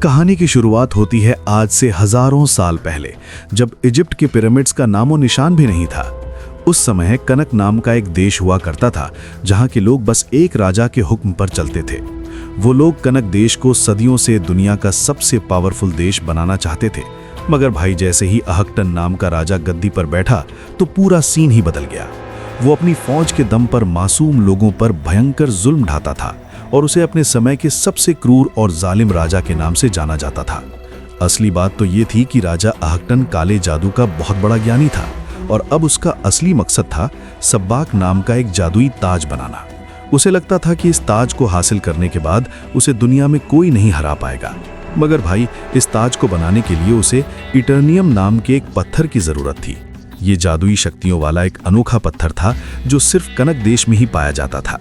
कहानी की शुरुआत होती है आज से हजारों साल पहले, जब इजिप्ट के पिरामिड्स का नामो निशान भी नहीं था। उस समय कनक नाम का एक देश हुआ करता था, जहां के लोग बस एक राजा के हुक्म पर चलते थे। वो लोग कनक देश को सदियों से दुनिया का सबसे पावरफुल देश बनाना चाहते थे। मगर भाई, जैसे ही अहकटन नाम का राजा गद्दी पर बैठा तो पूरा सीन ही बदल गया। वो अपनी फौज के दम पर मासूम लोगों पर भयंकर जुल्म ढाता था और उसे अपने समय के सबसे क्रूर और जालिम राजा के नाम से जाना जाता था। असली बात तो ये थी कि राजा अहकटन काले जादू का बहुत बड़ा ज्ञानी था और अब उसका असली मकसद था सब्बाक नाम का एक जादुई ताज बनाना। उसे लगता था कि इस ताज को हासिल करने के बाद उसे दुनिया में कोई नहीं हरा पाएगा। मगर भाई, इस ताज को बनाने के लिए उसे इटर्नियम नाम के एक पत्थर की जरूरत थी। ये जादुई शक्तियों वाला एक अनोखा पत्थर था जो सिर्फ कनक देश में ही पाया जाता था।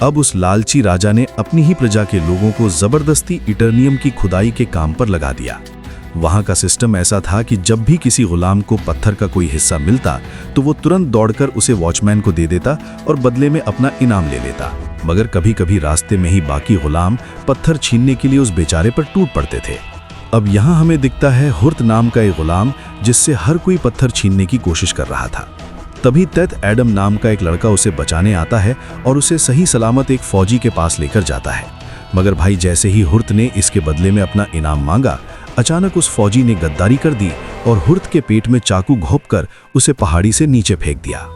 अब उस लालची राजा ने अपनी ही प्रजा के लोगों को जबरदस्ती इटर्नियम की खुदाई के काम पर लगा दिया। वहां का सिस्टम ऐसा था कि जब भी किसी गुलाम को पत्थर का कोई हिस्सा मिलता तो वो तुरंत दौड़कर उसे वॉचमैन को दे देता और बदले में अपना इनाम ले लेता। मगर कभी कभी रास्ते में ही बाकी गुलाम पत्थर छीनने के लिए उस बेचारे पर टूट पड़ते थे। अब यहाँ हमें दिखता है हुर्त नाम का एक गुलाम, जिससे हर कोई पत्थर छीनने की कोशिश कर रहा था। तभी तेत एडम नाम का एक लड़का उसे बचाने आता है और उसे सही सलामत एक फौजी के पास लेकर जाता है। मगर भाई, जैसे ही हुर्त ने इसके बदले में अपना इनाम मांगा, अचानक उस फौजी ने गद्दारी कर दी और हुर्त के पेट में चाकू घोंपकर उसे पहाड़ी से नीचे फेंक दिया।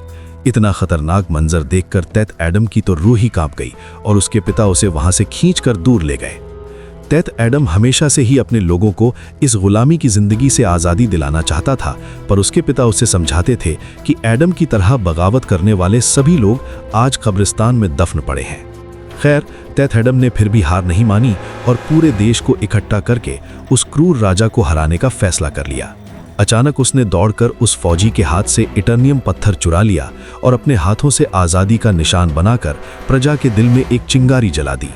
इतना खतरनाक मंजर देखकर तेत एडम की तो रूह ही कांप गई और उसके पिता उसे वहां से खींचकर दूर ले गए। तेत एडम हमेशा से ही अपने लोगों को इस गुलामी की जिंदगी से आज़ादी दिलाना चाहता था, पर उसके पिता उसे समझाते थे कि एडम की तरह बगावत करने वाले सभी लोग आज कब्रिस्तान में दफन पड़े हैं। खैर, तेत एडम ने फिर भी हार नहीं मानी और पूरे देश को इकट्ठा करके उस क्रूर राजा को हराने का फैसला कर लिया। अचानक उसने दौड़कर उस फौजी के हाथ से इटर्नियम पत्थर चुरा लिया और अपने हाथों से आज़ादी का निशान बनाकर प्रजा के दिल में एक चिंगारी जला दी।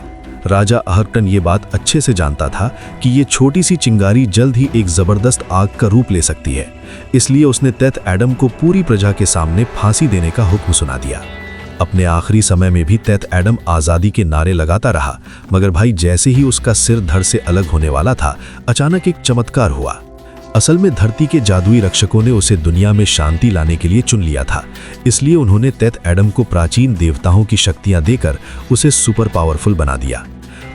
राजा अहकटन ये बात अच्छे से जानता था कि ये छोटी सी चिंगारी जल्द ही एक जबरदस्त आग का रूप ले सकती है, इसलिए उसने तेत एडम को पूरी प्रजा के सामने फांसी देने का हुक्म सुना दिया। अपने आखिरी समय में भी तेत एडम आज़ादी के नारे लगाता रहा। मगर भाई, जैसे ही उसका सिर धड़ से अलग होने वाला था, अचानक एक चमत्कार हुआ। असल में धरती के जादुई रक्षकों ने उसे दुनिया में शांति लाने के लिए चुन लिया था, इसलिए उन्होंने तेत एडम को प्राचीन देवताओं की शक्तियां देकर उसे सुपर पावरफुल बना दिया।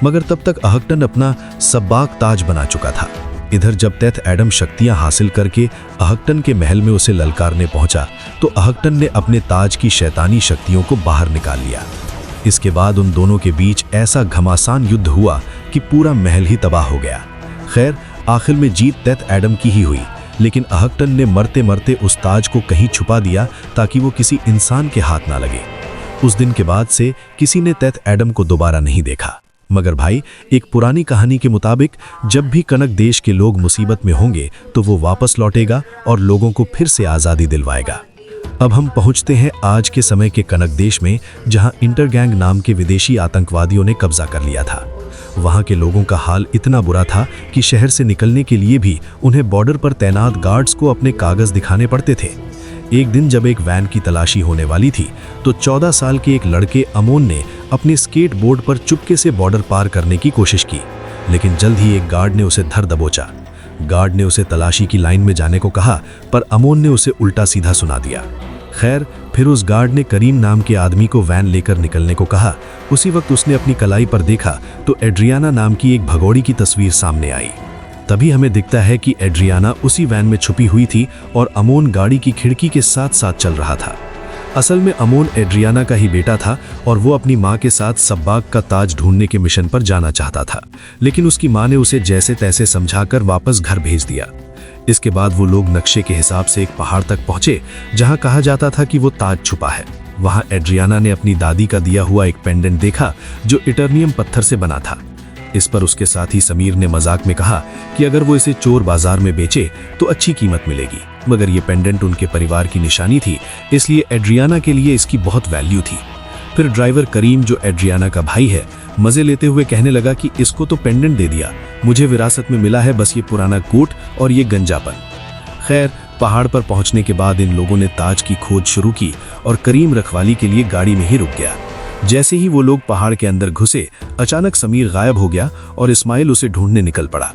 मगर तब तक अहकटन अपना सब्बाक ताज बना चुका था। इधर जब तेत एडम शक्तियां हासिल करके अहकटन के महल में उसे ललकारने पहुंचा तो अहकटन ने अपने ताज की शैतानी शक्तियों को बाहर निकाल लिया। इसके बाद उन दोनों के बीच ऐसा घमासान युद्ध हुआ कि पूरा महल ही तबाह हो गया। खैर, आखिर में जीत तेत एडम की ही हुई, लेकिन अहकटन ने मरते मरते उस ताज को कहीं छुपा दिया ताकि वो किसी इंसान के हाथ ना लगे। उस दिन के बाद से किसी ने तेत एडम को दोबारा नहीं देखा। मगर भाई, एक पुरानी कहानी के मुताबिक जब भी कनक देश के लोग मुसीबत में होंगे तो वो वापस लौटेगा और लोगों को फिर से आज़ादी दिलवाएगा। अब हम पहुंचते हैं आज के समय के कनक देश में, जहां इंटरगैंग नाम के विदेशी आतंकवादियों ने कब्जा कर लिया था। वहां के लोगों का हाल इतना बुरा था कि शहर से निकलने के लिए भी उन्हें बॉर्डर पर तैनात गार्ड्स को अपने कागज दिखाने पड़ते थे। एक दिन जब एक वैन की तलाशी होने वाली थी तो 14 साल के एक लड़के अमोन ने अपने स्केट बोर्ड पर चुपके से बॉर्डर पार करने की कोशिश की, लेकिन जल्द ही एक गार्ड ने उसे धर दबोचा। गार्ड ने उसे तलाशी की लाइन में जाने को कहा, पर अमोन ने उसे उल्टा सीधा सुना दिया। खैर, फिर उस गार्ड ने करीम नाम के आदमी को वैन लेकर निकलने को कहा। उसी वक्त उसने अपनी कलाई पर देखा तो एड्रियाना नाम की एक भगोड़ी की तस्वीर सामने आई। तभी हमें दिखता है कि एड्रियाना उसी वैन में छुपी हुई थी और अमोन गाड़ी की खिड़की के साथ साथ चल रहा था। असल में अमोन एड्रियाना का ही बेटा था और वो अपनी माँ के साथ सब्बाक का ताज ढूंढने के मिशन पर जाना चाहता था, लेकिन उसकी माँ ने उसे जैसे तैसे समझाकर वापस घर भेज दिया। इसके बाद वो लोग नक्शे के हिसाब से एक पहाड़ तक पहुंचे जहां कहा जाता था कि वो ताज छुपा है। वहां एड्रियाना ने अपनी दादी का दिया हुआ एक पेंडेंट देखा जो इटर्नियम पत्थर से बना था। इस पर उसके साथी समीर ने मजाक में कहा कि अगर वो इसे चोर बाजार में बेचे तो अच्छी कीमत मिलेगी, मगर ये पेंडेंट उनके परिवार की निशानी थी, इसलिए एड्रियाना के लिए इसकी बहुत वैल्यू थी। फिर ड्राइवर करीम, जो एड्रियाना का भाई है, मजे लेते हुए कहने लगा कि इसको तो पेंडेंट दे दिया, मुझे विरासत में मिला है बस ये पुराना कोट और ये गंजापन। खैर, पहाड़ पर पहुंचने के बाद इन लोगों ने ताज की खोज शुरू की और करीम रखवाली के लिए गाड़ी में ही रुक गया। जैसे ही वो लोग पहाड़ के अंदर घुसे, अचानक समीर गायब हो गया और इस्माइल उसे ढूंढने निकल पड़ा।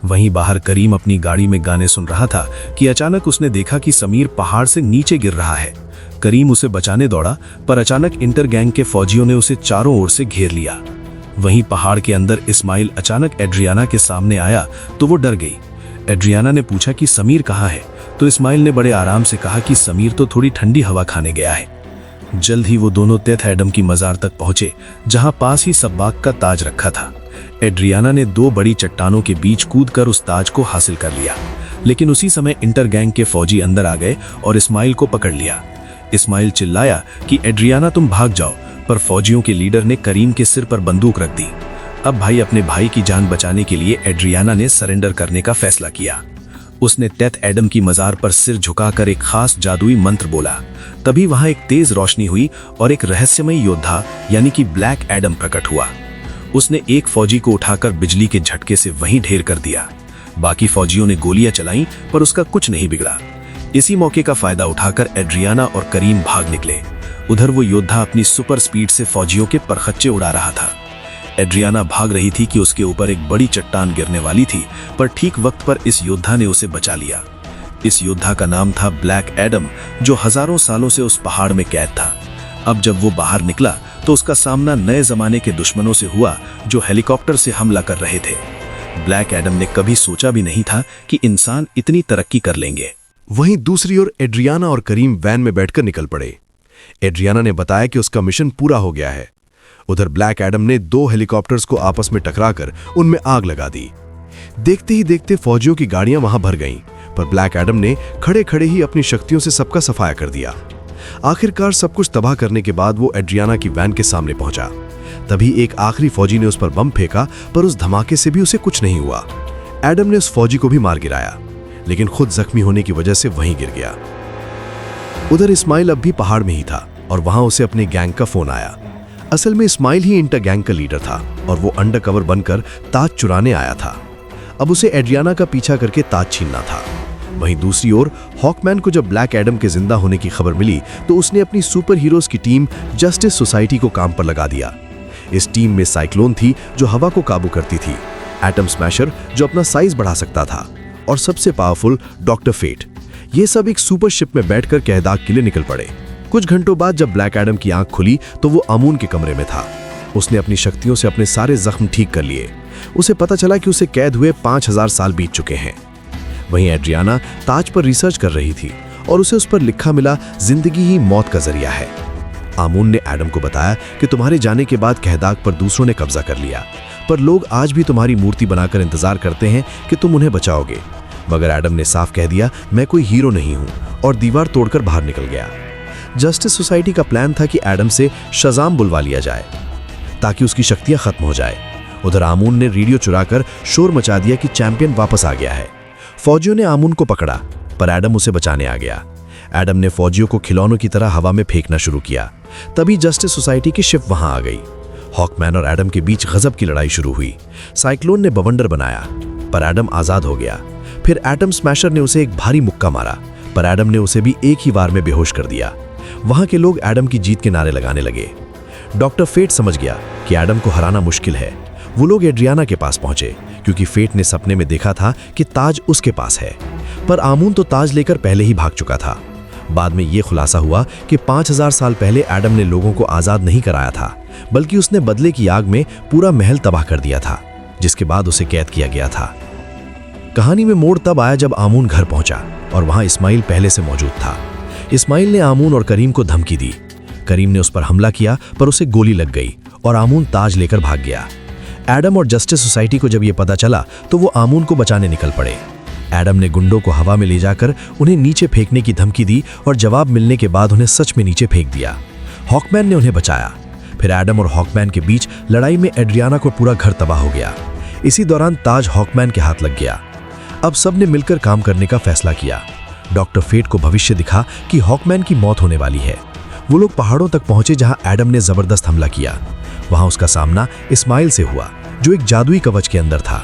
वहीं बाहर करीम अपनी गाड़ी में गाने सुन रहा था कि अचानक उसने देखा कि समीर पहाड़ से नीचे गिर रहा है। करीम उसे बचाने दौड़ा, पर अचानक इंटर गैंग के फौजियों ने उसे चारों ओर से घेर लिया। वहीं पहाड़ के अंदर इस्माइल अचानक एड्रियाना के सामने आया तो वो डर गई। एड्रियाना ने पूछा कि समीर कहाँ है, तो इस्माइल ने बड़े आराम से कहा कि समीर तो थोड़ी ठंडी हवा खाने गया है। जल्द ही वो दोनों तेथ एडम की मजार तक पहुंचे, जहां पास ही सब्बाक का ताज रखा था। एड्रियाना ने 2 बड़ी चट्टानों के बीच कूदकर उस ताज को हासिल कर लिया, लेकिन उसी समय इंटर गैंग के फौजी अंदर आ गए और इस्माइल को पकड़ लिया। इस्माइल चिल्लाया कि एड्रियाना तुम भाग जाओ, पर फौजियों के लीडर ने करीम के सिर पर बंदूक रख दी। अब भाई अपने भाई की जान बचाने के लिए एड्रियाना ने सरेंडर करने का फैसला किया। उसने तेथ एडम की मजार पर सिर झुकाकर एक खास जादुई मंत्र बोला। तभी वहां एक तेज रोशनी हुई और एक रहस्यमय योद्धा यानी कि ब्लैक एडम प्रकट हुआ। उसने एक फौजी को उठाकर बिजली के झटके से वहीं ढेर कर दिया। बाकी फौजियों ने गोलियां चलाईं, पर उसका कुछ नहीं बिगड़ा। इसी मौके का फायदा उठाकर एड्रियाना और करीम भाग निकले। उधर वो योद्धा अपनी सुपर स्पीड से फौजियों के परखच्चे उड़ा रहा था। एड्रियाना भाग रही थी कि उसके ऊपर एक बड़ी चट्टान गिरने वाली थी, पर ठीक वक्त पर इस योद्धा ने उसे बचा लिया। इस योद्धा का नाम था ब्लैक एडम, जो हजारों सालों से उस पहाड़ में कैद था। अब जब वो बाहर निकला तो उसका सामना नए जमाने के दुश्मनों से हुआ, जो हेलीकॉप्टर से हमला कर रहे थे। ब्लैक एडम ने कभी सोचा भी नहीं था कि इंसान इतनी तरक्की कर लेंगे। वहीं दूसरी ओर एड्रियाना और करीम वैन में बैठकर निकल पड़े। एड्रियाना ने बताया कि उसका मिशन पूरा हो गया है। उधर ब्लैक एडम ने 2 हेलीकॉप्टर्स को आपस में टकराकर उनमें आग लगा दी। देखते ही देखते फौजियों की गाड़ियां वहां भर गईं, पर ब्लैक एडम ने खड़े खड़े ही अपनी शक्तियों से सबका सफाया कर दिया। आखिरकार सब कुछ तबाह करने के बाद वो एड्रियाना की वैन के सामने पहुंचा। तभी एक आखिरी फौजी ने उस पर बम फेंका, पर उस धमाके से भी उसे कुछ नहीं हुआ। एडम ने उस फौजी को भी मार गिराया, लेकिन खुद जख्मी होने की वजह से वहीं गिर गया। उधर इस्माइल अब भी पहाड़ में ही था और वहां उसे अपने गैंग का फोन आया। असल में इस्माइल ही इंटर गैंग का लीडर था और वो अंडरकवर बनकर ताज चुराने आया था। अब उसे एड्रियाना का पीछा करके ताज छीनना था। वहीं दूसरी ओर हॉकमैन को जब ब्लैक एडम के जिंदा होने की खबर मिली तो उसने अपनी सुपर हीरोज की टीम जस्टिस सोसाइटी को काम पर लगा दिया। इस टीम में साइक्लोन थी जो हवा को काबू करती थी, एटम स्मैशर जो अपना साइज बढ़ा सकता था, और सबसे पावरफुल डॉक्टर फेट। ये सब एक सुपर शिप में बैठकर कहदाग के लिए निकल पड़े। कुछ घंटों बाद जब ब्लैक एडम की आंख खुली तो वो आमून के कमरे में था। उसने अपनी शक्तियों से अपने सारे जख्म ठीक कर लिए। उसे पता चला कि उसे कैद हुए 5000 साल बीत चुके हैं। वहीं एड्रियाना ताज पर रिसर्च कर रही थी और उसे उस पर लिखा मिला, जिंदगी ही मौत का जरिया है। आमून ने एडम को बताया कि तुम्हारे जाने के बाद कहदाग पर दूसरों ने कब्जा कर लिया, पर लोग आज भी तुम्हारी मूर्ति बनाकर इंतजार करते हैं कि तुम उन्हें बचाओगे। मगर एडम ने साफ कह दिया, मैं कोई हीरो नहीं हूं, और दीवार तोड़कर बाहर निकल गया। जस्टिस सोसाइटी का प्लान था कि एडम से शज़ाम बुलवा लिया जाए ताकि उसकी शक्तियां खत्म हो जाए। उधर आमून ने रेडियो चुराकर शोर मचा दिया कि चैंपियन वापस आ गया है। फौजियों ने आमून को पकड़ा, पर एडम उसे बचाने आ गया। एडम ने फौजियों को खिलौनों की तरह हवा में फेंकना शुरू किया। तभी जस्टिस सोसाइटी की शिप वहां आ गई। हॉकमैन और एडम के बीच गजब की लड़ाई शुरू हुई। साइक्लोन ने बवंडर बनाया, पर एडम आजाद हो गया। फिर एटम स्मैशर ने उसे एक भारी मुक्का मारा, पर एडम ने उसे भी एक ही बार में बेहोश कर दिया। वहां के लोग एडम की जीत के नारे लगाने लगे। डॉक्टर फेट समझ गया कि एडम को हराना मुश्किल है। वो लोग एड्रियाना के पास पहुंचे, क्योंकि फेट ने सपने में देखा था कि ताज उसके पास है। पर आमून तो ताज लेकर पहले ही भाग चुका था। बाद में यह खुलासा हुआ कि 5000 साल पहले एडम ने लोगों को आजाद नहीं कराया था, बल्कि उसने बदले की आग में पूरा महल तबाह कर दिया था, जिसके बाद उसे कैद किया गया था। कहानी में मोड़ तब आया जब आमून घर पहुंचा और वहां इस्माइल पहले से मौजूद था। इस्माइल ने आमून और करीम को धमकी दी। करीम ने उस पर हमला किया, पर उसे गोली लग गई और आमून ताज लेकर भाग गया। एडम और जस्टिस सोसाइटी को जब यह पता चला तो वो आमून को बचाने निकल पड़े। एडम ने गुंडों को हवा में ले जाकर उन्हें नीचे फेंकने की धमकी दी और जवाब मिलने के बाद उन्हें सच में नीचे फेंक दिया। हॉकमैन ने उन्हें बचाया। फिर एडम और हॉकमैन के बीच लड़ाई में एड्रियाना को पूरा घर तबाह हो गया। इसी दौरान ताज हॉकमैन के हाथ लग गया। अब सब ने मिलकर काम करने का फैसला किया। डॉक्टर फेट को भविष्य दिखा कि हॉकमैन की मौत होने वाली है। वो लोग पहाड़ों तक पहुंचे जहां एडम ने जबरदस्त हमला किया। वहां उसका सामना इस्माइल से हुआ, जो एक जादुई कवच के अंदर था।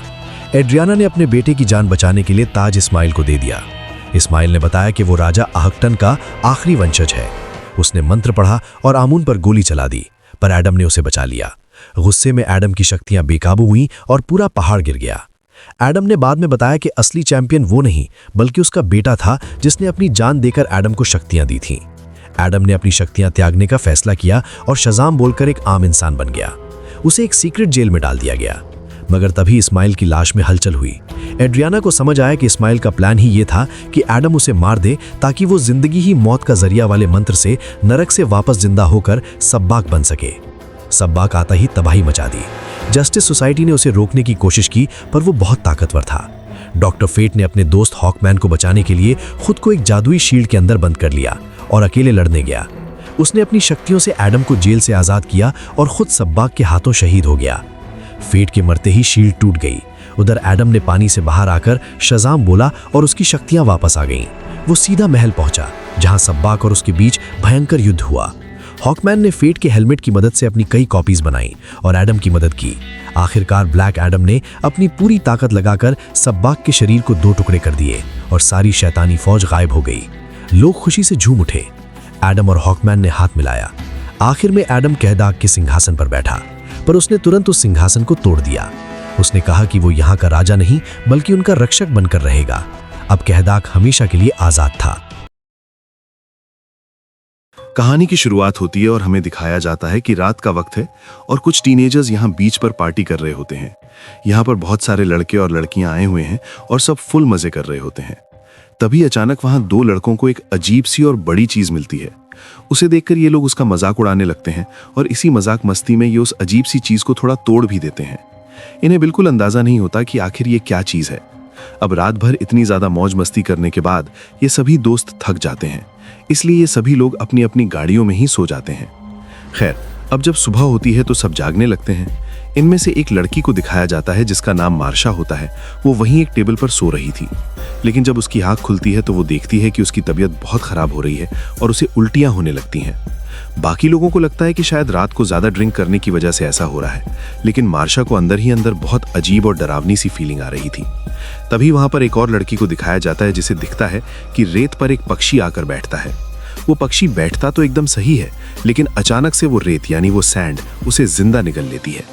एड्रियाना ने अपने बेटे की जान बचाने के लिए ताज इस्माइल को दे दिया। इस्माइल ने बताया कि वो राजा आहकटन का आखिरी वंशज है। उसने मंत्र पढ़ा और आमून पर गोली चला दी, पर एडम ने उसे बचा लिया। गुस्से में एडम की शक्तियां बेकाबू हुईं और पूरा पहाड़ गिर गया। एडम ने बाद में बताया कि असली चैंपियन वो नहीं बल्कि उसका बेटा था जिसने अपनी जान देकर एडम को शक्तियां दी थीं। एडम ने अपनी शक्तियां त्यागने का फैसला किया और शज़ाम बोलकर एक आम इंसान बन गया। उसे एक सीक्रेट जेल में डाल दिया गया। मगर तभी इस्माइल की लाश में हलचल हुई। एड्रियाना को समझ आया कि इस्माइल का प्लान ही ये था कि एडम उसे मार दे ताकि वो जिंदगी ही मौत का जरिया वाले मंत्र से नरक से वापस जिंदा होकर सब्बाक बन सके। सब्बाक आता ही तबाही मचा दी। जस्टिस सोसाइटी ने उसे रोकने की कोशिश की पर वो बहुत ताकतवर था। डॉक्टर फेट ने अपने दोस्त हॉकमैन को बचाने के लिए खुद को एक जादुई शील्ड के अंदर बंद कर लिया और अकेले लड़ने गया। उसने अपनी शक्तियों से एडम को जेल से आजाद किया और खुद सब्बाक के हाथों शहीद हो गया। फेट के मरते ही शील्ड टूट गई। उधर एडम ने पानी से बाहर आकर शज़ाम बोला और उसकी शक्तियां वापस आ गईं। वो सीधा महल पहुंचा जहां सब्बाक और उसके बीच भयंकर युद्ध हुआ। हॉकमैन ने फेट के हेलमेट की मदद से अपनी कई कॉपीज बनाई और एडम की मदद की। आखिरकार ब्लैक एडम ने अपनी पूरी ताकत लगाकर सब्बाक के शरीर को 2 टुकड़े कर दिए और सारी शैतानी फौज गायब हो गई। लोग खुशी से झूम उठे। एडम और हॉकमैन ने हाथ मिलाया। आखिर में एडम कहदाग के सिंहासन पर बैठा, पर उसने तुरंत उस सिंहासन को तोड़ दिया। उसने कहा कि वो यहाँ का राजा नहीं बल्कि उनका रक्षक बनकर रहेगा। अब कहदाग हमेशा के लिए आजाद था। कहानी की शुरुआत होती है और हमें दिखाया जाता है कि रात का वक्त है और कुछ टीनेजर्स यहाँ बीच पर पार्टी कर रहे होते हैं। यहाँ पर बहुत सारे लड़के और लड़कियां आए हुए हैं और सब फुल मजे कर रहे होते हैं। तभी अचानक वहां 2 लड़कों को एक अजीब सी और बड़ी चीज मिलती है। उसे देखकर ये लोग उसका मजाक उड़ाने लगते हैं और इसी मजाक मस्ती में ये उस अजीब सी चीज को थोड़ा तोड़ भी देते हैं। इन्हें बिल्कुल अंदाजा नहीं होता कि आखिर ये क्या चीज है। अब रात भर इतनी ज्यादा मौज मस्ती करने के बाद ये सभी दोस्त थक जाते हैं, इसलिए ये सभी लोग अपनी अपनी गाड़ियों में ही सो जाते हैं। खैर, अब जब सुबह होती है तो सब जागने लगते हैं। इनमें से एक लड़की को दिखाया जाता है जिसका नाम मार्शा होता है। वो वहीं एक टेबल पर सो रही थी, लेकिन जब उसकी आंख खुलती है तो वो देखती है कि उसकी तबीयत बहुत खराब हो रही है और उसे उल्टियां होने लगती हैं। बाकी लोगों को लगता है कि शायद रात को ज्यादा ड्रिंक करने की वजह से ऐसा हो रहा है, लेकिन मार्शा को अंदर ही अंदर बहुत अजीब और डरावनी सी फीलिंग आ रही थी। तभी वहां पर एक और लड़की को दिखाया जाता है जिसे दिखता है कि रेत पर एक पक्षी आकर बैठता है। वो पक्षी बैठता तो एकदम सही है, लेकिन अचानक से वो रेत यानी वो सैंड उसे जिंदा निगल लेती है।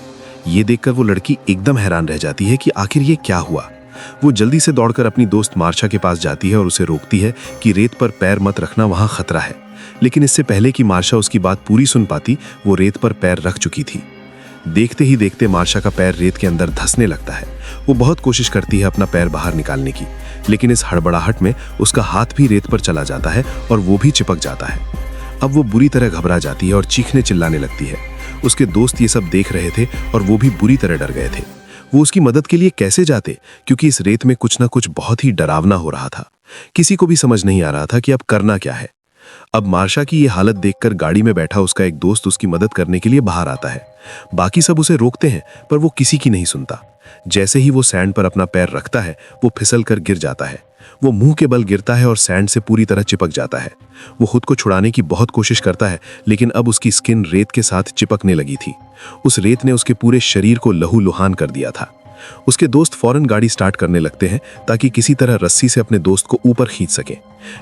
ये देखकर वो लड़की एकदम हैरान रह जाती है कि आखिर ये क्या हुआ। वो जल्दी से दौड़कर अपनी दोस्त मार्शा के पास जाती है और उसे रोकती है कि रेत पर पैर मत रखना, वहां खतरा है। लेकिन इससे पहले कि मार्शा उसकी बात पूरी सुन पाती, वो रेत पर पैर रख चुकी थी। देखते ही देखते मार्शा का पैर रेत के अंदर धंसने लगता है। वो बहुत कोशिश करती है अपना पैर बाहर निकालने की, लेकिन इस हड़बड़ाहट में उसका हाथ भी रेत पर चला जाता है और वो भी चिपक जाता है। अब वो बुरी तरह घबरा जाती है और चीखने चिल्लाने लगती है। उसके दोस्त ये सब देख रहे थे और वो भी बुरी तरह डर गए थे। वो उसकी मदद के लिए कैसे जाते, क्योंकि इस रेत में कुछ ना कुछ बहुत ही डरावना हो रहा था। किसी को भी समझ नहीं आ रहा था कि अब करना क्या है। अब मार्शा की ये हालत देखकर गाड़ी में बैठा उसका एक दोस्त उसकी मदद करने के लिए बाहर आता है। बाकी सब उसे रोकते हैं पर वो किसी की नहीं सुनता। जैसे ही वो सैंड पर अपना पैर रखता है, वो फिसल कर गिर जाता है। वो मुंह के बल गिरता है और सैंड से पूरी तरह चिपक जाता है। वो खुद को छुड़ाने की बहुत कोशिश करता है, लेकिन अब उसकी स्किन रेत के साथ चिपकने लगी थी। उस रेत ने उसके पूरे शरीर को लहूलुहान कर दिया था। उसके दोस्त फौरन गाड़ी स्टार्ट करने लगते हैं ताकि किसी तरह रस्सी से अपने दोस्त को ऊपर खींच सके,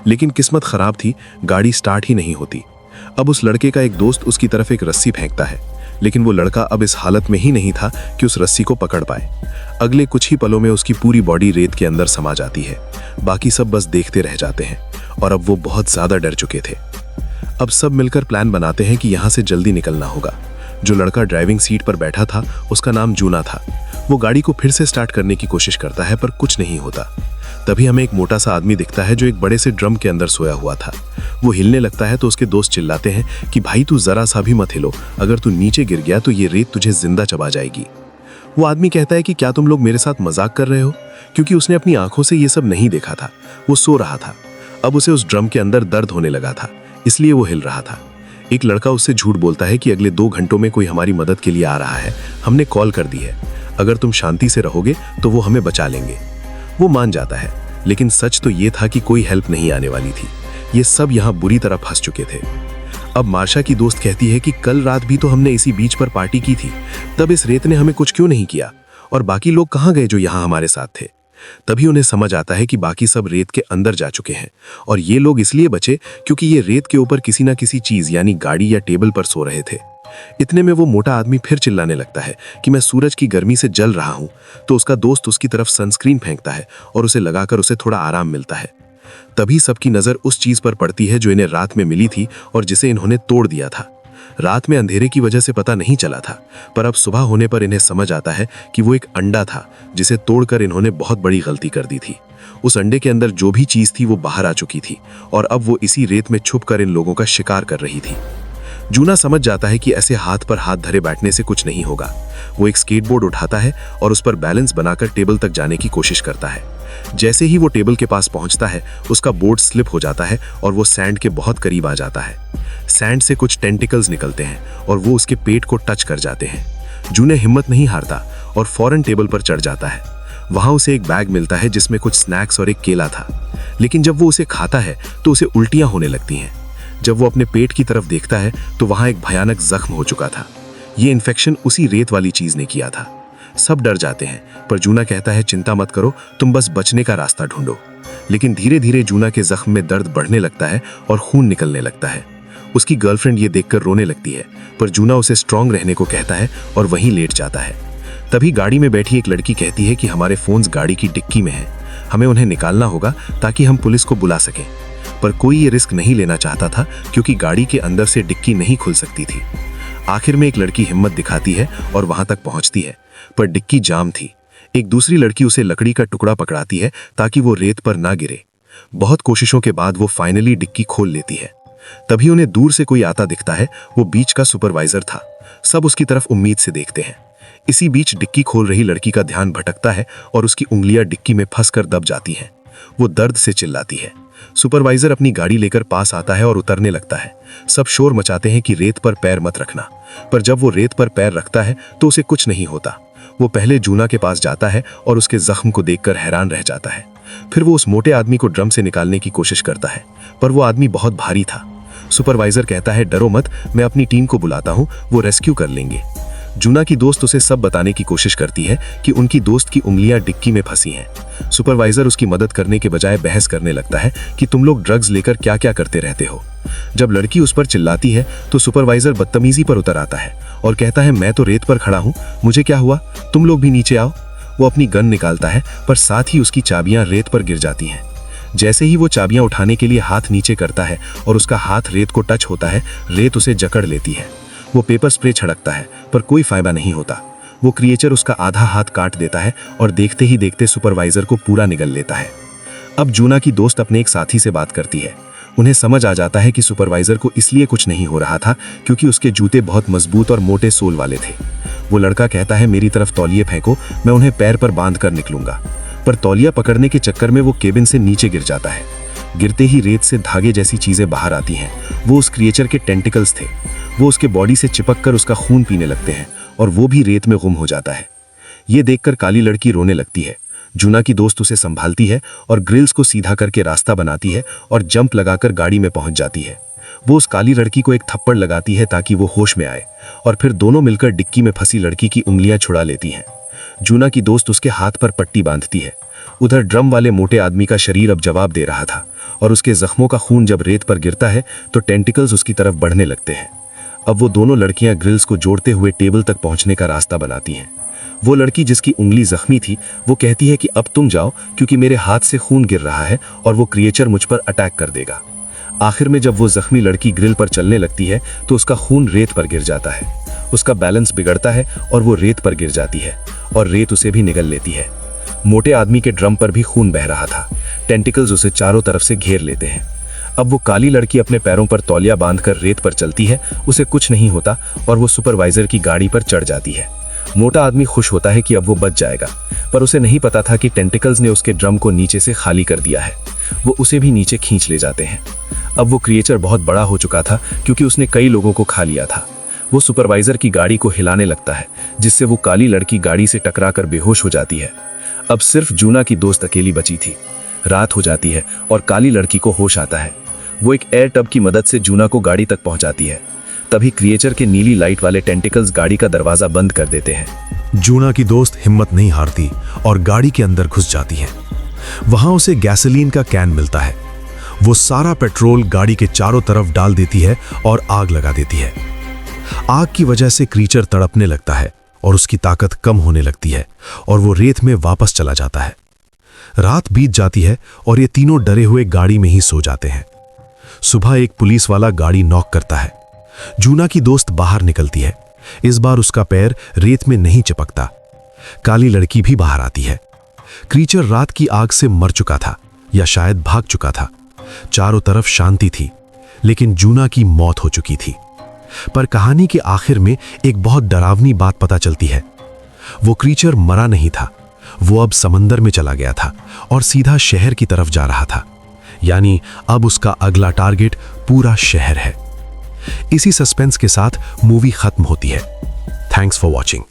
लेकिन किस्मत खराब थी, गाड़ी स्टार्ट ही नहीं होती। अब उस लड़के का एक दोस्त उसकी तरफ एक रस्सी फेंकता है, लेकिन वो लड़का अब इस हालत में ही नहीं था कि उस रस्सी को पकड़ पाए। अगले कुछ ही पलों में उसकी पूरी बॉडी रेत के अंदर समा जाती है। बाकी सब बस देखते रह जाते हैं और अब वो बहुत ज्यादा डर चुके थे। अब सब मिलकर प्लान बनाते हैं कि यहाँ से जल्दी निकलना होगा। जो लड़का ड्राइविंग सीट पर बैठा था उसका नाम जूना था। वो गाड़ी को फिर से स्टार्ट करने की कोशिश करता है पर कुछ नहीं होता। तभी हमें एक मोटा सा आदमी दिखता है जो एक बड़े से ड्रम के अंदर सोया हुआ था। वो हिलने लगता है तो उसके दोस्त चिल्लाते हैं कि भाई तू जरा सा भी मत हिलो, अगर तू नीचे गिर गया तो ये रेत तुझे जिंदा चबा जाएगी। वो आदमी कहता है कि क्या तुम लोग मेरे साथ मजाक कर रहे हो, क्योंकि उसने अपनी आंखों से ये सब नहीं देखा था। वो सो रहा था। अब उसे उस ड्रम के अंदर दर्द होने लगा था, इसलिए वो हिल रहा था। एक लड़का उससे झूठ बोलता है कि अगले 2 घंटों में कोई हमारी मदद के लिए आ रहा है, हमने कॉल कर दी है, अगर तुम शांति से रहोगे तो वो हमें बचा लेंगे। वो मान जाता है, लेकिन सच तो ये था कि कोई हेल्प नहीं आने वाली थी। ये सब यहाँ बुरी तरह फंस चुके थे। अब मार्शा की दोस्त कहती है कि कल रात भी तो हमने इसी बीच पर पार्टी की थी, तब इस रेत ने हमें कुछ क्यों नहीं किया, और बाकी लोग कहाँ गए जो यहाँ हमारे साथ थे। तभी उन्हें समझ आता है कि बाकी सब रेत के अंदर जा चुके हैं और ये लोग इसलिए बचे क्योंकि ये रेत के ऊपर किसी ना किसी चीज यानी गाड़ी या टेबल पर सो रहे थे। इतने में वो मोटा आदमी फिर चिल्लाने लगता है कि मैं सूरज की गर्मी से जल रहा हूं। तो उसका दोस्त उसकी तरफ सनस्क्रीन फेंकता है और उसे लगाकर उसे थोड़ा आराम मिलता है। तभी सबकी नजर उस चीज पर पड़ती है जो इन्हें रात में मिली थी और जिसे इन्होंने तोड़ दिया था। रात में अंधेरे की वजह से पता नहीं चला था, पर अब सुबह होने पर इन्हें समझ आता है कि वो एक अंडा था जिसे तोड़कर इन्होंने बहुत बड़ी गलती कर दी थी। उस अंडे के अंदर जो भी चीज थी वो बाहर आ चुकी थी और अब वो इसी रेत में छुपकर इन लोगों का शिकार कर रही थी। जूना समझ जाता है कि ऐसे हाथ पर हाथ धरे बैठने से कुछ नहीं होगा। वो एक स्केटबोर्ड उठाता है और उस पर बैलेंस बनाकर टेबल तक जाने की कोशिश करता है। जैसे ही वो टेबल के पास पहुंचता है उसका बोर्ड स्लिप हो जाता है और वो सैंड के बहुत करीब आ जाता है। सैंड से कुछ टेंटिकल्स निकलते हैं और वो उसके पेट को टच कर जाते हैं। जूने हिम्मत नहीं हारता और फौरन टेबल पर चढ़ जाता है। वहां उसे एक बैग मिलता है जिसमें कुछ स्नैक्स और एक केला था, लेकिन जब वो उसे खाता है तो उसे उल्टियां होने लगती हैं। जब वो अपने पेट की तरफ देखता है तो वहां एक भयानक जख्म हो चुका था। ये इन्फेक्शन उसी रेत वाली चीज ने किया था। सब डर जाते हैं, पर जूना कहता है चिंता मत करो, तुम बस बचने का रास्ता ढूंढो। लेकिन धीरे धीरे जूना के जख्म में दर्द बढ़ने लगता है और खून निकलने लगता है। उसकी गर्लफ्रेंड ये देखकर रोने लगती है, पर जूना उसे स्ट्रांग रहने को कहता है और वहीं लेट जाता है। तभी गाड़ी में बैठी एक लड़की कहती है कि हमारे फोन्स गाड़ी की डिक्की में हैं, हमें उन्हें निकालना होगा ताकि हम पुलिस को बुला सकें। पर कोई ये रिस्क नहीं लेना चाहता था क्योंकि गाड़ी के अंदर से डिक्की नहीं खुल सकती थी। आखिर में एक लड़की हिम्मत दिखाती है और वहां तक पहुंचती है, पर डिक्की जाम थी। एक दूसरी लड़की उसे लकड़ी का टुकड़ा पकड़ाती है ताकि वो रेत पर ना गिरे। बहुत कोशिशों के बाद वो फाइनली डिक्की खोल लेती है। तभी उन्हें दूर से कोई आता दिखता है। वो बीच का सुपरवाइजर था। सब उसकी तरफ उम्मीद से देखते हैं। इसी बीच डिक्की खोल रही लड़की का ध्यान भटकता है और उसकी उंगलियां डिक्की में फंसकर दब जाती हैं। वो दर्द से चिल्लाती है। सुपरवाइजर अपनी गाड़ी लेकर पास आता है और उतरने लगता है। सब शोर मचाते हैं कि रेत पर पैर मत रखना, पर जब वो रेत पर पैर रखता है तो उसे कुछ नहीं होता। वो पहले जूना के पास जाता है और उसके जख्म को देखकर हैरान रह जाता है। फिर वो उस मोटे आदमी को ड्रम से निकालने की कोशिश करता है, पर वो आदमी बहुत भारी था। सुपरवाइजर कहता है डरो मत, मैं अपनी टीम को बुलाता हूँ, वो रेस्क्यू कर लेंगे। जूना की दोस्त उसे सब बताने की कोशिश करती है कि उनकी दोस्त की उंगलियां डिक्की में फंसी हैं। सुपरवाइजर उसकी मदद करने के बजाय बहस करने लगता है कि तुम लोग ड्रग्स लेकर क्या क्या करते रहते हो। जब लड़की उस पर चिल्लाती है तो सुपरवाइजर बदतमीजी पर उतर आता है और कहता है मैं तो रेत पर खड़ा हूँ, मुझे क्या हुआ, तुम लोग भी नीचे आओ। वो अपनी गन निकालता है, पर साथ ही उसकी चाबियां रेत पर गिर जाती हैं। जैसे ही वो चाबियां उठाने के लिए हाथ नीचे करता है और उसका हाथ रेत को टच होता है, रेत उसे जकड़ लेती है। वो पेपर स्प्रे छिड़कता है, पर कोई फायदा नहीं होता। वो क्रिएचर उसका आधा हाथ काट देता है और देखते ही देखते सुपरवाइजर को पूरा निगल लेता है। अब जूना की दोस्त अपने एक साथी से बात करती है। उन्हें समझ आ जाता है कि सुपरवाइजर को इसलिए कुछ नहीं हो रहा था क्योंकि उसके जूते बहुत मजबूत और मोटे सोल वाले थे। वो लड़का कहता है मेरी तरफ तौलिए फेंको, मैं उन्हें पैर पर बांध कर निकलूंगा। पर तौलिया पकड़ने के चक्कर में वो केबिन से नीचे गिर जाता है। गिरते ही रेत से धागे जैसी चीजें बाहर आती हैं। वो उस क्रिएचर के टेंटिकल्स थे। वो उसके बॉडी से चिपक कर उसका खून पीने लगते हैं और वो भी रेत में गुम हो जाता है। ये देखकर काली लड़की रोने लगती है। जूना की दोस्त उसे संभालती है और ग्रिल्स को सीधा करके रास्ता बनाती है और जंप लगाकर गाड़ी में पहुंच जाती है। वो उस काली लड़की को एक थप्पड़ लगाती है ताकि वो होश में आए और फिर दोनों मिलकर डिक्की में फंसी लड़की की उंगलियां छुड़ा लेती हैं। जूना की दोस्त उसके हाथ पर पट्टी बांधती है। उधर ड्रम वाले मोटे आदमी का शरीर अब जवाब दे रहा था और उसके जख्मों का खून जब रेत पर गिरता है तो टेंटिकल्स उसकी तरफ बढ़ने लगते हैं। अब वो दोनों लड़कियां ग्रिल्स को जोड़ते हुए टेबल तक पहुंचने का रास्ता बनाती हैं। वो लड़की जिसकी उंगली जख्मी थी वो कहती है कि अब तुम जाओ क्योंकि मेरे हाथ से खून गिर रहा है और वो क्रिएचर मुझ पर अटैक कर देगा। आखिर में जब वो जख्मी लड़की ग्रिल पर चलने लगती है तो उसका खून रेत पर गिर जाता है। उसका बैलेंस बिगड़ता है और वो रेत पर गिर जाती है और रेत उसे भी निगल लेती है। मोटे आदमी के ड्रम पर भी खून बह रहा था। टेंटिकल्स उसे चारों तरफ से घेर लेते हैं। अब वो काली लड़की अपने पैरों पर तौलिया बांधकर रेत पर चलती है। उसे कुछ नहीं होता और वो सुपरवाइजर की गाड़ी पर चढ़ जाती है। मोटा आदमी खुश होता है कि अब वो बच जाएगा, पर उसे नहीं पता था कि टेंटिकल्स ने उसके ड्रम को नीचे से खाली कर दिया है। वो उसे भी नीचे खींच ले जाते हैं। अब वो क्रिएचर बहुत बड़ा हो चुका था क्योंकि उसने कई लोगों को खा लिया था। वो सुपरवाइजर की गाड़ी को हिलाने लगता है जिससे वो काली लड़की गाड़ी से टकराकर बेहोश हो जाती है। अब सिर्फ जूना की दोस्त अकेली बची थी। रात हो जाती है और काली लड़की को होश आता है। वो एक एयर टब की मदद से जूना को गाड़ी तक पहुंचाती है। तभी क्रिएचर के नीली लाइट वाले टेंटिकल्स गाड़ी का दरवाजा बंद कर देते हैं। जूना की दोस्त हिम्मत नहीं हारती और गाड़ी के अंदर घुस जाती है। वहां उसे गैसोलीन का कैन मिलता है। वो सारा पेट्रोल गाड़ी के चारों तरफ डाल देती है और आग लगा देती है। आग की वजह से क्रीचर तड़पने लगता है और उसकी ताकत कम होने लगती है और वो रेत में वापस चला जाता है। रात बीत जाती है और ये तीनों डरे हुए गाड़ी में ही सो जाते हैं। सुबह एक पुलिस वाला गाड़ी नॉक करता है। जूना की दोस्त बाहर निकलती है। इस बार उसका पैर रेत में नहीं चिपकता। काली लड़की भी बाहर आती है। क्रीचर रात की आग से मर चुका था या शायद भाग चुका था। चारों तरफ शांति थी, लेकिन जूना की मौत हो चुकी थी। पर कहानी के आखिर में एक बहुत डरावनी बात पता चलती है। वो क्रीचर मरा नहीं था, वो अब समंदर में चला गया था और सीधा शहर की तरफ जा रहा था। यानी अब उसका अगला टारगेट पूरा शहर है। इसी सस्पेंस के साथ मूवी खत्म होती है। Thanks for watching.